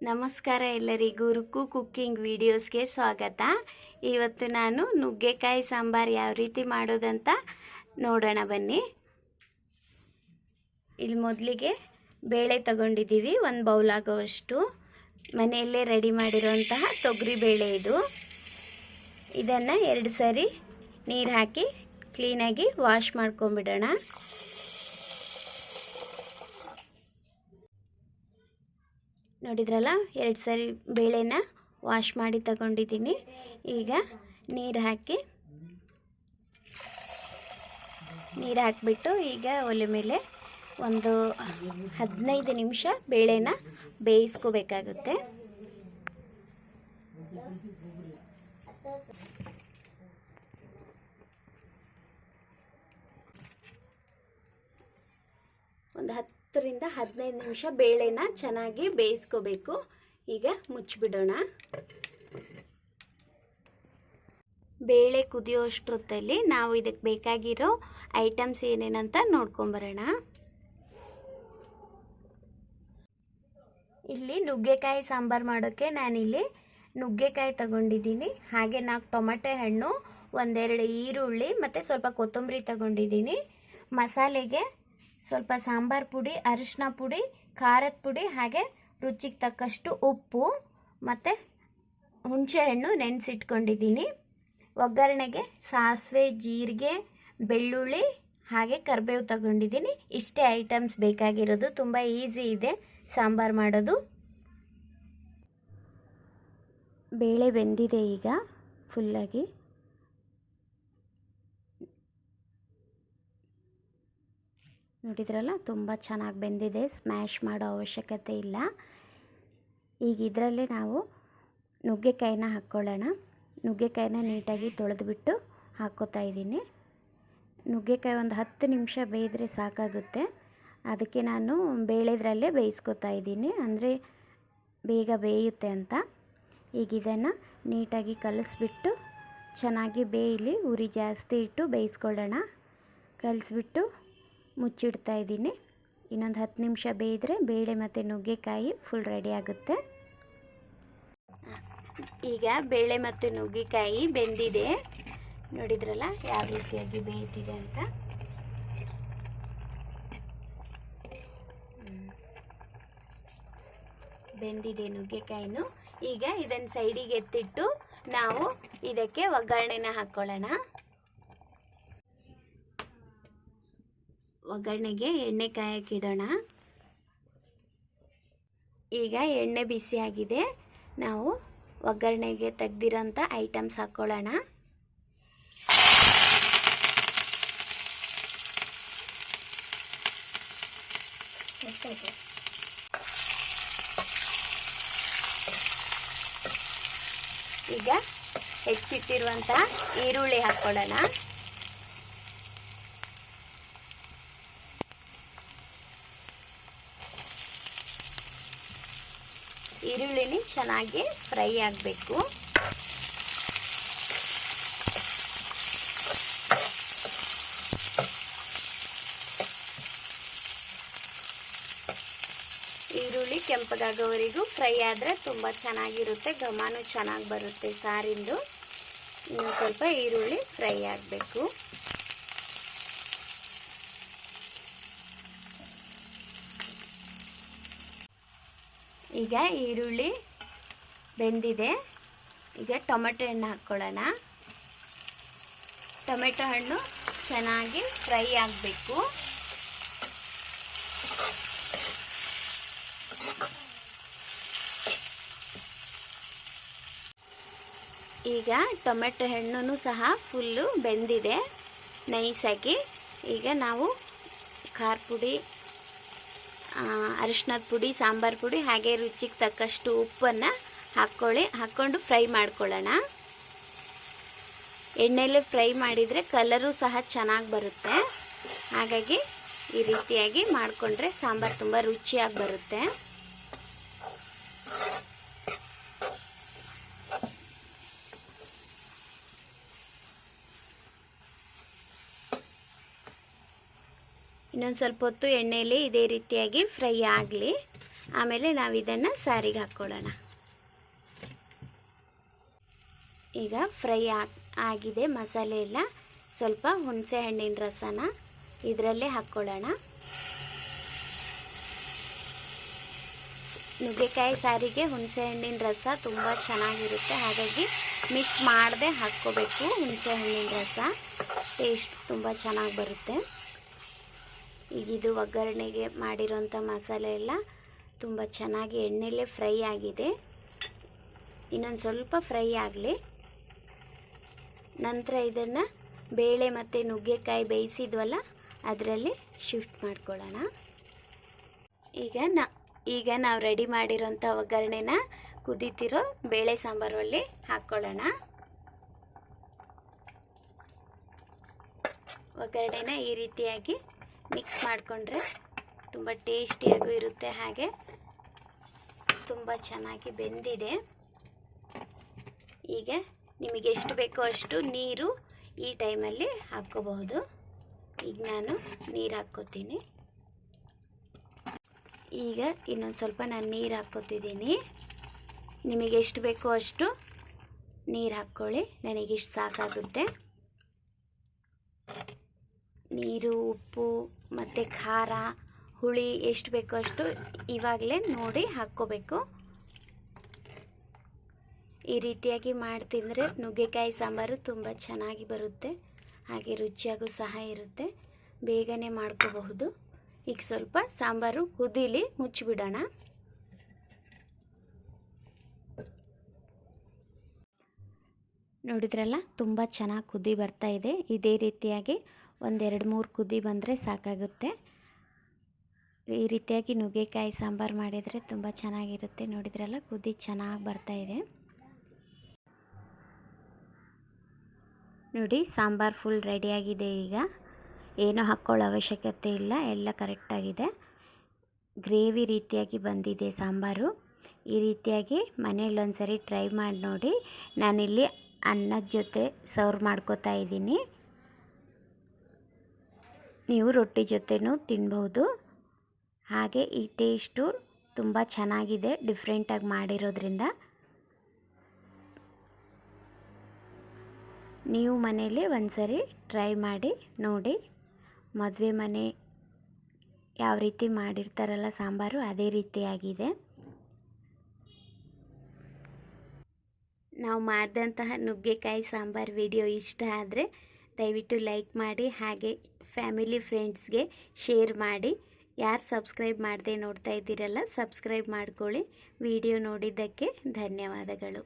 ನಮಸ್ಕಾರ ಎಲ್ಲರಿಗೂ ರುಕ್ಕು ಕುಕ್ಕಿಂಗ್ ವಿಡಿಯೋಸ್ಗೆ ಸ್ವಾಗತ. ಇವತ್ತು ನಾನು ನುಗ್ಗೆಕಾಯಿ ಸಾಂಬಾರು ಯಾವ ರೀತಿ ಮಾಡೋದಂತ ನೋಡೋಣ ಬನ್ನಿ. ಇಲ್ಲಿ ಮೊದಲಿಗೆ ಬೇಳೆ ತಗೊಂಡಿದ್ದೀವಿ, ಒಂದು ಬೌಲ್ ಆಗೋವಷ್ಟು. ಮನೆಯಲ್ಲೇ ರೆಡಿ ಮಾಡಿರುವಂತಹ ತೊಗರಿ ಬೇಳೆ ಇದು. ಇದನ್ನು 2 ಸರಿ ನೀರು ಹಾಕಿ ಕ್ಲೀನಾಗಿ ವಾಶ್ ಮಾಡ್ಕೊಂಬಿಡೋಣ. ನೋಡಿದ್ರಲ್ಲ, 2 ಸರಿ ಬೇಳೆನ ವಾಶ್ ಮಾಡಿ ತಗೊಂಡಿದ್ದೀನಿ. ಈಗ ನೀರು ಹಾಕಿಬಿಟ್ಟು ಈಗ ಒಲೆ ಮೇಲೆ ಒಂದು 15 ನಿಮಿಷ ಬೇಳೆನ ಬೇಯಿಸ್ಕೋಬೇಕಾಗುತ್ತೆ. ಒಂದು 10ರಿಂದ 15 ನಿಮಿಷ ಬೇಳೆನ ಚೆನ್ನಾಗಿ ಬೇಯಿಸ್ಕೋಬೇಕು. ಈಗ ಮುಚ್ಚಿಬಿಡೋಣ. ಬೇಳೆ ಕುದಿಯೋಷ್ಟೊತ್ತಲ್ಲಿ ನಾವು ಇದಕ್ಕೆ ಬೇಕಾಗಿರೋ ಐಟಮ್ಸ್ ಏನೇನಂತ ನೋಡ್ಕೊಂಬರೋಣ. ಇಲ್ಲಿ ನುಗ್ಗೆಕಾಯಿ ಸಾಂಬಾರು ಮಾಡೋಕ್ಕೆ ನಾನಿಲ್ಲಿ ನುಗ್ಗೆಕಾಯಿ ತಗೊಂಡಿದ್ದೀನಿ. ಹಾಗೆ 4 ಟೊಮೆಟೊ ಹಣ್ಣು, 1-2 ಈರುಳ್ಳಿ ಮತ್ತು ಸ್ವಲ್ಪ ಕೊತ್ತಂಬರಿ ತಗೊಂಡಿದ್ದೀನಿ. ಮಸಾಲೆಗೆ ಸ್ವಲ್ಪ ಸಾಂಬಾರು ಪುಡಿ, ಅರಿಶಿನ ಪುಡಿ, ಖಾರದ ಪುಡಿ, ಹಾಗೆ ರುಚಿಗೆ ತಕ್ಕಷ್ಟು ಉಪ್ಪು ಮತ್ತು ಹುಣಸೆಹಣ್ಣು ನೆನೆಸಿಟ್ಕೊಂಡಿದ್ದೀನಿ. ಒಗ್ಗರಣೆಗೆ ಸಾಸಿವೆ, ಜೀರಿಗೆ, ಬೆಳ್ಳುಳ್ಳಿ ಹಾಗೆ ಕರಿಬೇವು ತಗೊಂಡಿದ್ದೀನಿ. ಇಷ್ಟೇ ಐಟಮ್ಸ್ ಬೇಕಾಗಿರೋದು. ತುಂಬ ಈಸಿ ಇದೆ ಸಾಂಬಾರು ಮಾಡೋದು. ಬೇಳೆ ಬೆಂದಿದೆ ಈಗ ಫುಲ್ಲಾಗಿ. ನೋಡಿದ್ರಲ್ಲ, ತುಂಬ ಚೆನ್ನಾಗಿ ಬೆಂದಿದೆ. ಸ್ಮ್ಯಾಶ್ ಮಾಡೋ ಅವಶ್ಯಕತೆ ಇಲ್ಲ. ಈಗ ಇದರಲ್ಲೇ ನಾವು ನುಗ್ಗೆಕಾಯಿನ ಹಾಕ್ಕೊಳ್ಳೋಣ. ನುಗ್ಗೆಕಾಯಿನ ನೀಟಾಗಿ ತೊಳೆದುಬಿಟ್ಟು ಹಾಕ್ಕೋತಾ ಇದ್ದೀನಿ. ನುಗ್ಗೆಕಾಯಿ ಒಂದು 10 ನಿಮಿಷ ಬೇಯಿದ್ರೆ ಸಾಕಾಗುತ್ತೆ. ಅದಕ್ಕೆ ನಾನು ಬೇಳೆದ್ರಲ್ಲೇ ಬೇಯಿಸ್ಕೊತಾ ಇದ್ದೀನಿ, ಅಂದರೆ ಬೇಗ ಬೇಯುತ್ತೆ ಅಂತ. ಈಗ ಇದನ್ನು ನೀಟಾಗಿ ಕಲಿಸ್ಬಿಟ್ಟು ಚೆನ್ನಾಗಿ ಬೇಯಲಿ. ಉರಿ ಜಾಸ್ತಿ ಇಟ್ಟು ಬೇಯಿಸ್ಕೊಳ್ಳೋಣ. ಕಲಿಸ್ಬಿಟ್ಟು ಮುಚ್ಚಿಡ್ತಾ ಇದ್ದೀನಿ. ಇನ್ನೊಂದು 10 ನಿಮಿಷ ಬೇಯಿದ್ರೆ ಬೇಳೆ ಮತ್ತು ನುಗ್ಗೆಕಾಯಿ ಫುಲ್ ರೆಡಿ ಆಗುತ್ತೆ. ಈಗ ಬೇಳೆ ಮತ್ತು ನುಗ್ಗೆಕಾಯಿ ಬೆಂದಿದೆ. ನೋಡಿದ್ರಲ್ಲ ಯಾವ ರೀತಿಯಾಗಿ ಬೇಯ್ತಿದೆ ಅಂತ. ಬೆಂದಿದೆ ನುಗ್ಗೆಕಾಯಿನೂ. ಈಗ ಇದನ್ನು ಸೈಡಿಗೆ ಎತ್ತಿಟ್ಟು ನಾವು ಇದಕ್ಕೆ ಒಗ್ಗರಣೆನ ಹಾಕ್ಕೊಳ್ಳೋಣ. ಒಗ್ಗರಣೆಗೆ ಎಣ್ಣೆ ಕಾಯಕ್ಕಿಡೋಣ. ಈಗ ಎಣ್ಣೆ ಬಿಸಿಯಾಗಿದೆ. ನಾವು ಒಗ್ಗರಣೆಗೆ ತೆಗ್ದಿರೋಂಥ ಐಟಮ್ಸ್ ಹಾಕ್ಕೊಳ್ಳೋಣ. ಈಗ ಹೆಚ್ಚಿಟ್ಟಿರುವಂಥ ಈರುಳ್ಳಿ ಹಾಕ್ಕೊಳ್ಳೋಣ. ಈರುಳ್ಳಿನಿ ಚೆನ್ನಾಗಿ ಫ್ರೈ ಆಗಬೇಕು. ಈರುಳ್ಳಿ ಕೆಂಪಗಾಗೋವರೆಗೂ ಫ್ರೈ ಆದರೆ ತುಂಬ ಚೆನ್ನಾಗಿರುತ್ತೆ, ಘಮನೂ ಚೆನ್ನಾಗಿ ಬರುತ್ತೆ ಸಾರಿಂದು. ಇನ್ನು ಸ್ವಲ್ಪ ಈರುಳ್ಳಿ ಫ್ರೈ ಆಗಬೇಕು. ಈಗ ಈರುಳ್ಳಿ ಬೆಂದಿದೆ. ಈಗ ಟೊಮೆಟೊ ಹಣ್ಣು ಹಾಕ್ಕೊಳ್ಳೋಣ. ಟೊಮೆಟೊ ಹಣ್ಣು ಚೆನ್ನಾಗಿ ಫ್ರೈ ಆಗಬೇಕು. ಈಗ ಟೊಮೆಟೊ ಹಣ್ಣು ಸಹ ಫುಲ್ಲು ಬೆಂದಿದೆ ನೈಸಾಗಿ. ಈಗ ನಾವು ಖಾರ ಪುಡಿ, ಅರಿಶಿನದ ಪುಡಿ, ಸಾಂಬಾರು ಪುಡಿ ಹಾಗೆ ರುಚಿಗೆ ತಕ್ಕಷ್ಟು ಉಪ್ಪನ್ನು ಹಾಕ್ಕೊಂಡು ಫ್ರೈ ಮಾಡ್ಕೊಳ್ಳೋಣ. ಎಣ್ಣೆಲೆ ಫ್ರೈ ಮಾಡಿದರೆ ಕಲರು ಸಹ ಚೆನ್ನಾಗಿ ಬರುತ್ತೆ. ಹಾಗಾಗಿ ಈ ರೀತಿಯಾಗಿ ಮಾಡಿಕೊಂಡ್ರೆ ಸಾಂಬಾರು ತುಂಬ ರುಚಿಯಾಗಿ ಬರುತ್ತೆ. ಇನ್ನೊಂದು ಸ್ವಲ್ಪ ಹೊತ್ತು ಎಣ್ಣೆಯಲ್ಲಿ ಇದೇ ರೀತಿಯಾಗಿ ಫ್ರೈ ಆಗಲಿ. ಆಮೇಲೆ ನಾವು ಇದನ್ನು ಸಾರಿಗೆ ಹಾಕ್ಕೊಳ್ಳೋಣ. ಈಗ ಫ್ರೈ ಆಗಿದೆ ಮಸಾಲೆ ಎಲ್ಲ. ಸ್ವಲ್ಪ ಹುಣಸೆ ಹಣ್ಣಿನ ರಸನ ಇದರಲ್ಲೇ ಹಾಕ್ಕೊಳ್ಳೋಣ. ನುಗ್ಗೆಕಾಯಿ ಸಾರಿಗೆ ಹುಣಸೆ ಹಣ್ಣಿನ ರಸ ತುಂಬ ಚೆನ್ನಾಗಿರುತ್ತೆ, ಹಾಗಾಗಿ ಮಿಕ್ಸ್ ಮಾಡದೆ ಹಾಕ್ಕೋಬೇಕು. ಹುಣಸೆ ಹಣ್ಣಿನ ರಸ ಟೇಸ್ಟ್ ತುಂಬ ಚೆನ್ನಾಗಿ ಬರುತ್ತೆ. ಈಗ ಇದು ಒಗ್ಗರಣೆಗೆ ಮಾಡಿರೋಂಥ ಮಸಾಲೆ ಎಲ್ಲ ತುಂಬ ಚೆನ್ನಾಗಿ ಎಣ್ಣೆಲೇ ಫ್ರೈ ಆಗಿದೆ. ಇನ್ನೊಂದು ಸ್ವಲ್ಪ ಫ್ರೈ ಆಗಲಿ. ನಂತರ ಇದನ್ನು ಬೇಳೆ ಮತ್ತು ನುಗ್ಗೆಕಾಯಿ ಬೇಯಿಸಿದ್ವಲ್ಲ ಅದರಲ್ಲಿ ಶಿಫ್ಟ್ ಮಾಡ್ಕೊಳ್ಳೋಣ. ಈಗ ನಾವು ರೆಡಿ ಮಾಡಿರೋಂಥ ಒಗ್ಗರಣೆನ ಕುದೀತಿರೋ ಬೇಳೆ ಸಾಂಬಾರಲ್ಲಿ ಹಾಕ್ಕೊಳ್ಳೋಣ. ಒಗ್ಗರಣೆನ ಈ ರೀತಿಯಾಗಿ ಮಿಕ್ಸ್ ಮಾಡಿಕೊಂಡ್ರೆ ತುಂಬ ಟೇಸ್ಟಿಯಾಗೂ ಇರುತ್ತೆ, ಹಾಗೆ ತುಂಬ ಚೆನ್ನಾಗಿ ಬೆಂದಿದೆ. ಈಗ ನಿಮಗೆ ಎಷ್ಟು ಬೇಕೋ ಅಷ್ಟು ನೀರು ಈ ಟೈಮಲ್ಲಿ ಹಾಕ್ಕೋಬಹುದು. ಈಗ ನಾನು ನೀರು ಹಾಕ್ಕೋತೀನಿ. ಈಗ ಇನ್ನೊಂದು ಸ್ವಲ್ಪ ನಾನು ನೀರು ಹಾಕ್ಕೋತಿದ್ದೀನಿ. ನಿಮಗೆ ಎಷ್ಟು ಬೇಕೋ ಅಷ್ಟು ನೀರು ಹಾಕ್ಕೊಳ್ಳಿ, ನನಗಿಷ್ಟು ಸಾಕಾಗುತ್ತೆ. ನೀರು, ಉಪ್ಪು ಮತ್ತು ಖಾರ, ಹುಳಿ ಎಷ್ಟು ಬೇಕೋ ಅಷ್ಟು ಇವಾಗಲೇ ನೋಡಿ ಹಾಕ್ಕೋಬೇಕು. ಈ ರೀತಿಯಾಗಿ ಮಾಡಿ ತಿಂದರೆ ನುಗ್ಗೆಕಾಯಿ ಸಾಂಬಾರು ತುಂಬ ಚೆನ್ನಾಗಿ ಬರುತ್ತೆ, ಹಾಗೆ ರುಚಿಯಾಗೂ ಸಹ ಇರುತ್ತೆ. ಬೇಗನೆ ಮಾಡ್ಕೋಬಹುದು. ಈಗ ಸ್ವಲ್ಪ ಸಾಂಬಾರು ಕುದೀಲಿ, ಮುಚ್ಚಿಬಿಡೋಣ. ನೋಡಿದ್ರಲ್ಲ, ತುಂಬ ಚೆನ್ನಾಗಿ ಕುದಿ ಬರ್ತಾ ಇದೆ. ಇದೇ ರೀತಿಯಾಗಿ 1-2-3 ಕುದಿ ಬಂದರೆ ಸಾಕಾಗುತ್ತೆ. ಈ ರೀತಿಯಾಗಿ ನುಗ್ಗೆಕಾಯಿ ಸಾಂಬಾರು ಮಾಡಿದರೆ ತುಂಬ ಚೆನ್ನಾಗಿರುತ್ತೆ. ನೋಡಿದ್ರಲ್ಲ, ಕುದಿ ಚೆನ್ನಾಗಿ ಬರ್ತಾ ಇದೆ. ನೋಡಿ, ಸಾಂಬಾರು ಫುಲ್ ರೆಡಿಯಾಗಿದೆ. ಈಗ ಏನೂ ಹಾಕ್ಕೊಳ್ಳೋ ಅವಶ್ಯಕತೆ ಇಲ್ಲ, ಎಲ್ಲ ಕರೆಕ್ಟಾಗಿದೆ. ಗ್ರೇವಿ ರೀತಿಯಾಗಿ ಬಂದಿದೆ ಸಾಂಬಾರು. ಈ ರೀತಿಯಾಗಿ ಮನೇಲಿ ಒಂದ್ಸರಿ ಟ್ರೈ ಮಾಡಿ ನೋಡಿ. ನಾನಿಲ್ಲಿ ಅನ್ನದ ಜೊತೆ ಸರ್ವ್ ಮಾಡ್ಕೋತಾ ಇದ್ದೀನಿ. ನೀವು ರೊಟ್ಟಿ ಜೊತೆನೂ ತಿನ್ಬೋದು. ಹಾಗೆ ಈ ಟೇಸ್ಟು ತುಂಬ ಚೆನ್ನಾಗಿದೆ, ಡಿಫ್ರೆಂಟಾಗಿ ಮಾಡಿರೋದ್ರಿಂದ. ನೀವು ಮನೇಲಿ ಒಂದ್ಸರಿ ಟ್ರೈ ಮಾಡಿ ನೋಡಿ. ಮದುವೆ ಮನೆ ಯಾವ ರೀತಿ ಮಾಡಿರ್ತಾರಲ್ಲ ಸಾಂಬಾರು, ಅದೇ ರೀತಿಯಾಗಿದೆ. ನಾವು ಮಾಡಿದಂತಹ ನುಗ್ಗೆಕಾಯಿ ಸಾಂಬಾರು ವಿಡಿಯೋ ಇಷ್ಟ ಆದರೆ ದಯವಿಟ್ಟು ಲೈಕ್ ಮಾಡಿ, ಹಾಗೆ ಫ್ಯಾಮಿಲಿ ಫ್ರೆಂಡ್ಸ್ಗೆ ಶೇರ್ ಮಾಡಿ. ಯಾರು ಸಬ್ಸ್ಕ್ರೈಬ್ ಮಾಡದೆ ನೋಡ್ತಾ ಇದ್ದೀರಲ್ಲ, ಸಬ್ಸ್ಕ್ರೈಬ್ ಮಾಡ್ಕೊಳ್ಳಿ. ವಿಡಿಯೋ ನೋಡಿದ್ದಕ್ಕೆ ಧನ್ಯವಾದಗಳು.